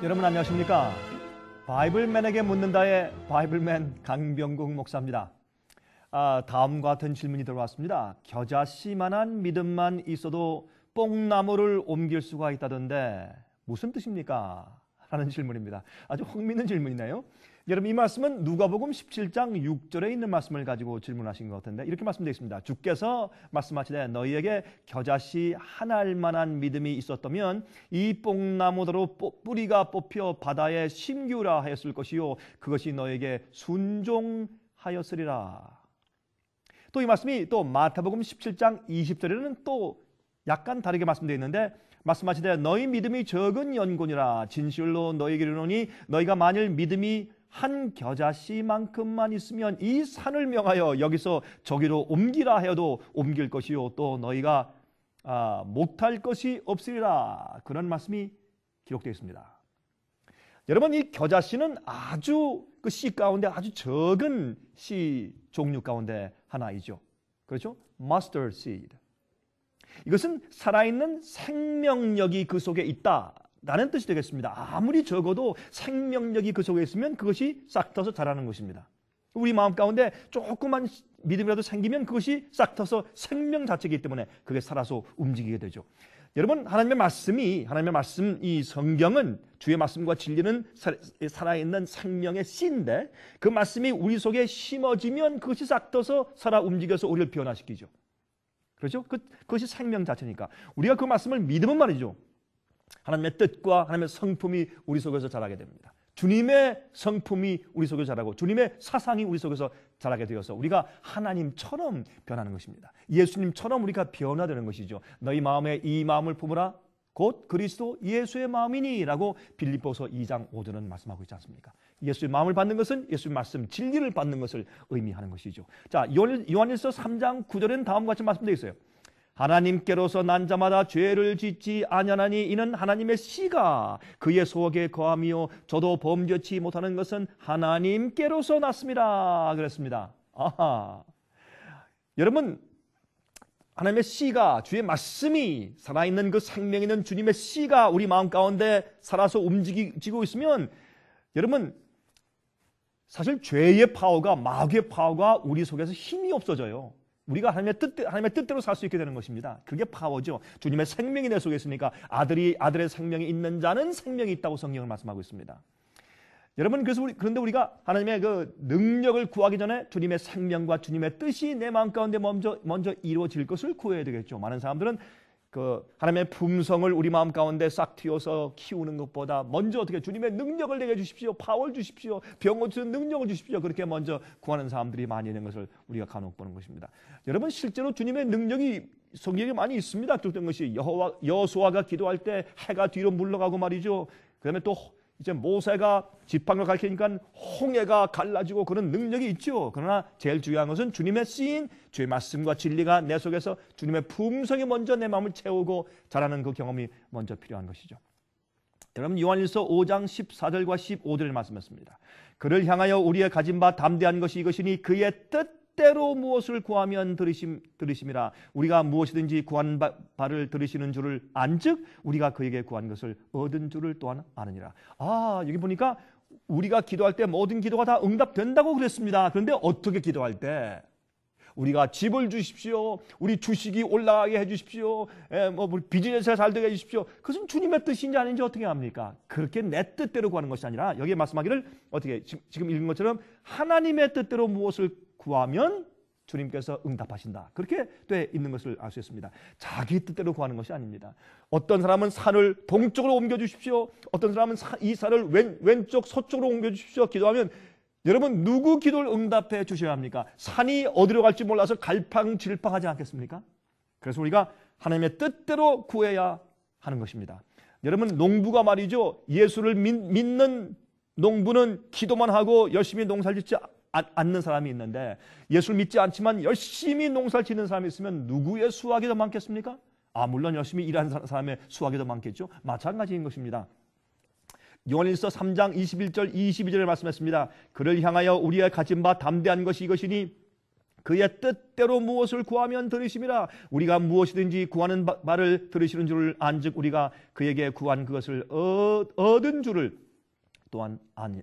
여러분 안녕하십니까? 바이블맨에게 묻는다의 바이블맨 강병국 목사입니다. 다음과 같은 질문이 들어왔습니다. 겨자씨만한 믿음만 있어도 뽕나무를 옮길 수가 있다던데 무슨 뜻입니까? 라는 질문입니다. 아주 흥미있는 질문이네요. 여러분, 이 말씀은 누가복음 17장 6절에 있는 말씀을 가지고 질문하신 것 같은데 이렇게 말씀되어 있습니다. 주께서 말씀하시되 너희에게 겨자씨 한 알만한 믿음이 있었다면 이 뽕나무대로 뿌리가 뽑혀 바다에 심기우라 하였을 것이요 그것이 너에게 순종하였으리라. 또 이 말씀이 또 마태복음 17장 20절에는 또 약간 다르게 말씀되어 있는데 말씀하시되 너희 믿음이 적은 연고니라 진실로 너희에게 이르노니 너희가 만일 믿음이 한 겨자씨만큼만 있으면 이 산을 명하여 여기서 저기로 옮기라 하여도 옮길 것이요 또 너희가 못할 것이 없으리라. 그런 말씀이 기록되어 있습니다. 여러분, 이 겨자씨는 아주 그 씨 가운데 아주 적은 씨 종류 가운데 하나이죠. 그렇죠? Mustard seed. 이것은 살아있는 생명력이 그 속에 있다라는 뜻이 되겠습니다. 아무리 적어도 생명력이 그 속에 있으면 그것이 싹 터서 자라는 것입니다. 우리 마음 가운데 조그만 믿음이라도 생기면 그것이 싹 터서 생명 자체이기 때문에 그게 살아서 움직이게 되죠. 여러분, 하나님의 말씀, 이 성경은 주의 말씀과 진리는 살아있는 생명의 씨인데 그 말씀이 우리 속에 심어지면 그것이 싹 터서 살아 움직여서 우리를 변화시키죠. 그렇죠? 그것이 생명 자체니까 우리가 그 말씀을 믿으면 말이죠. 하나님의 뜻과 하나님의 성품이 우리 속에서 자라게 됩니다. 주님의 성품이 우리 속에서 자라고 주님의 사상이 우리 속에서 자라게 되어서 우리가 하나님처럼 변하는 것입니다. 예수님처럼 우리가 변화되는 것이죠. 너희 마음에 이 마음을 품으라 곧 그리스도 예수의 마음이니 라고 빌립보서 2장 5절은 말씀하고 있지 않습니까? 예수의 마음을 받는 것은 예수의 말씀 진리를 받는 것을 의미하는 것이죠. 자, 요한일서 3장 9절에는 다음과 같이 말씀되어 있어요. 하나님께로서 난 자마다 죄를 짓지 아니하나니 이는 하나님의 씨가 그의 속에 거함이요 저도 범죄치 못하는 것은 하나님께로서 났습니다. 그랬습니다. 아하. 여러분, 하나님의 씨가 주의 말씀이 살아있는 그 생명 있는 주님의 씨가 우리 마음 가운데 살아서 움직이고 있으면 여러분 사실 죄의 파워가 마귀의 파워가 우리 속에서 힘이 없어져요. 우리가 하나님의 뜻대로 살 수 있게 되는 것입니다. 그게 파워죠. 주님의 생명이 내 속에 있으니까 아들의 생명이 있는 자는 생명이 있다고 성경을 말씀하고 있습니다. 여러분, 그런데 우리가 하나님의 그 능력을 구하기 전에 주님의 생명과 주님의 뜻이 내 마음 가운데 먼저 이루어질 것을 구해야 되겠죠. 많은 사람들은 그 하나님의 품성을 우리 마음 가운데 싹 틔워서 키우는 것보다 먼저 어떻게 주님의 능력을 내게 주십시오. 파워를 주십시오. 병 고치는 능력을 주십시오. 그렇게 먼저 구하는 사람들이 많이 있는 것을 우리가 간혹 보는 것입니다. 여러분, 실제로 주님의 능력이 성경에 많이 있습니다. 그랬던 것이 여호수아가 기도할 때 해가 뒤로 물러가고 말이죠. 그다음에 또 이제 모세가 지팡이를 가리키니까 홍해가 갈라지고 그런 능력이 있죠. 그러나 제일 중요한 것은 주님의 씨인 주의 말씀과 진리가 내 속에서 주님의 품성이 먼저 내 마음을 채우고 자라는 그 경험이 먼저 필요한 것이죠. 여러분, 요한일서 5장 14절과 15절을 말씀했습니다. 그를 향하여 우리의 가진 바 담대한 것이 이것이니 그의 뜻대로 무엇을 구하면 들으심이라. 우리가 무엇이든지 구한 바를 들으시는 줄을 안즉 우리가 그에게 구한 것을 얻은 줄을 또한 아느니라. 여기 보니까 우리가 기도할 때 모든 기도가 다 응답된다고 그랬습니다. 그런데 어떻게 기도할 때? 우리가 집을 주십시오. 우리 주식이 올라가게 해주십시오. 비즈니스가 잘 되게 해주십시오. 그것은 주님의 뜻인지 아닌지 어떻게 합니까? 그렇게 내 뜻대로 구하는 것이 아니라 여기에 말씀하기를 어떻게 지금 읽은 것처럼 하나님의 뜻대로 무엇을 구하면 주님께서 응답하신다. 그렇게 돼 있는 것을 알 수 있습니다. 자기 뜻대로 구하는 것이 아닙니다. 어떤 사람은 산을 동쪽으로 옮겨주십시오. 어떤 사람은 이 산을 왼쪽 서쪽으로 옮겨주십시오. 기도하면 여러분, 누구 기도를 응답해 주셔야 합니까? 산이 어디로 갈지 몰라서 갈팡질팡하지 않겠습니까? 그래서 우리가 하나님의 뜻대로 구해야 하는 것입니다. 여러분, 농부가 말이죠. 예수를 믿는 농부는 기도만 하고 열심히 농사를 짓지 않는 사람이 있는데 예수를 믿지 않지만 열심히 농사를 짓는 사람이 있으면 누구의 수확이 더 많겠습니까? 물론 열심히 일하는 사람의 수확이 더 많겠죠. 마찬가지인 것입니다. 요한일서 3장 21절 22절에 말씀했습니다. 그를 향하여 우리가 가진 바 담대한 것이 이것이니 그의 뜻대로 무엇을 구하면 들으심이라. 우리가 무엇이든지 구하는 바를 들으시는 줄을 안즉 우리가 그에게 구한 그것을 얻은 줄을 또한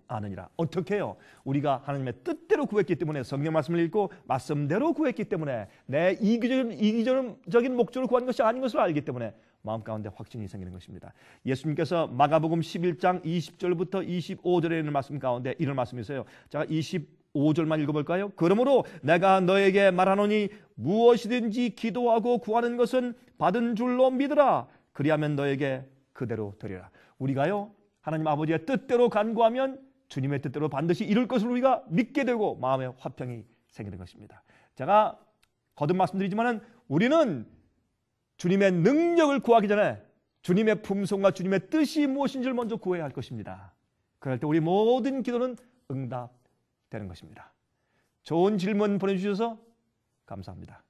아느니라. 어떻게 해요? 우리가 하나님의 뜻대로 구했기 때문에, 성경 말씀을 읽고 말씀대로 구했기 때문에, 내 이기적인 목적을 구한 것이 아닌 것을 알기 때문에 마음 가운데 확신이 생기는 것입니다. 예수님께서 마가복음 11장 20절부터 25절에 있는 말씀 가운데 이런 말씀이 있어요. 자, 25절만 읽어볼까요? 그러므로 내가 너에게 말하노니 무엇이든지 기도하고 구하는 것은 받은 줄로 믿으라. 그리하면 너에게 그대로 되리라. 우리가요, 하나님 아버지의 뜻대로 간구하면 주님의 뜻대로 반드시 이룰 것을 우리가 믿게 되고 마음의 화평이 생기는 것입니다. 제가 거듭 말씀드리지만 우리는 주님의 능력을 구하기 전에 주님의 품성과 주님의 뜻이 무엇인지를 먼저 구해야 할 것입니다. 그럴 때 우리 모든 기도는 응답되는 것입니다. 좋은 질문 보내주셔서 감사합니다.